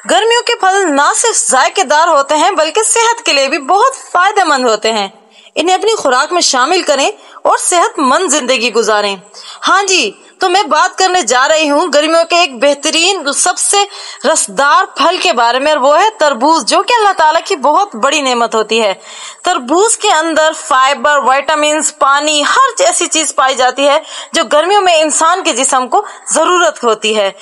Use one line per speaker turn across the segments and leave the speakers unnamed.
गर्मियों के फल ना सिर्फ जायकेदार होते हैं बल्कि सेहत के लिए भी बहुत फायदेमंद होते हैं। इन्हें अपनी खुराक में शामिल करें और सेहतमंद जिंदगी गुजारें। हाँ जी, तो मैं बात करने जा रही हूँ गर्मियों के एक बेहतरीन सबसे रसदार फल के बारे में, और वो है तरबूज, जो कि अल्लाह ताला की बहुत बड़ी नेमत होती है। तरबूज के अंदर फाइबर, विटामिन, पानी, हर ऐसी चीज पाई जाती है जो गर्मियों में इंसान के जिस्म को जरूरत होती है।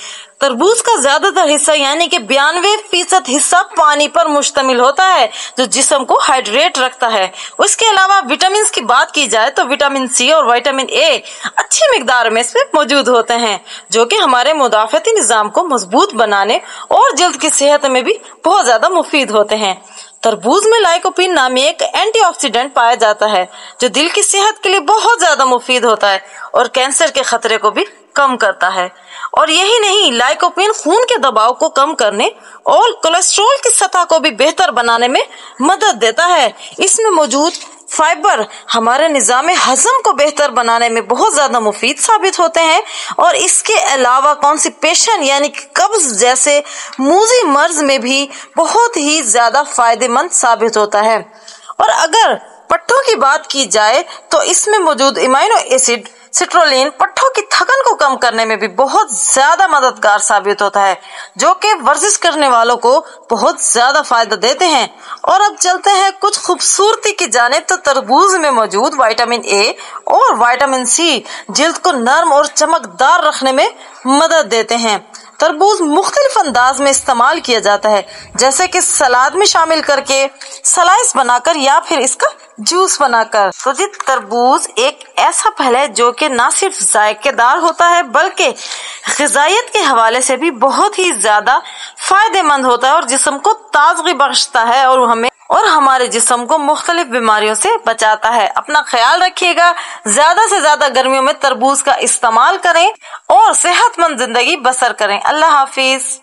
तरबूज का ज्यादातर हिस्सा यानी कि 92% हिस्सा पानी पर मुश्तमिल होता है, जो जिस्म को हाइड्रेट रखता है। उसके अलावा विटामिन की बात की जाए तो विटामिन सी और विटामिन ए अच्छी मिकदार में इसमें मौजूद होते हैं, जो कि हमारे मुदाफती निजाम को मजबूत बनाने और जल्द की सेहत में भी बहुत ज्यादा मुफीद होते हैं। तरबूज में लाइकोपीन नामी एक एंटीऑक्सीडेंट पाया जाता है, जो दिल की सेहत के लिए बहुत ज्यादा मुफीद होता है और कैंसर के खतरे को भी कम करता है। और यही नहीं, लाइकोपीन खून के दबाव को कम करने और कोलेस्ट्रॉल की सतह को भी बेहतर बनाने में मदद देता है। इसमें मौजूद फाइबर हमारे निजाम हजम को बेहतर बनाने में बहुत ज्यादा मुफीद साबित होते हैं और इसके अलावा कॉन्स्टिपेशन यानी कि कब्ज जैसे मूजी मर्ज में भी बहुत ही ज्यादा फायदेमंद साबित होता है। और अगर पट्टों की बात की जाए तो इसमें मौजूद इमाइनो एसिड सिट्रोलिन पट्टों की थकन को कम करने में भी बहुत ज्यादा मददगार साबित होता है, जो कि वर्जिश करने वालों को बहुत ज्यादा फायदा देते हैं। और अब चलते हैं कुछ खूबसूरती की जानिब, तो तरबूज में मौजूद विटामिन ए और विटामिन सी जिल्द को नर्म और चमकदार रखने में मदद देते हैं। तरबूज मुख्तलिफ अंदाज में इस्तेमाल किया जाता है, जैसे कि सलाद में शामिल करके, स्लाइस बनाकर या फिर इसका जूस बनाकर। तो जी तरबूज एक ऐसा फल है जो कि ना सिर्फ जायकेदार होता है बल्कि ग़िज़ाइयत के हवाले से भी बहुत ही ज्यादा फायदेमंद होता है और जिस्म को ताजगी बख्शता है और हमारे जिस्म को मुख्तलिफ बीमारियों से बचाता है। अपना ख्याल रखिएगा, ज्यादा से ज्यादा गर्मियों में तरबूज का इस्तेमाल करें और सेहतमंद जिंदगी बसर करें। अल्लाह हाफिज।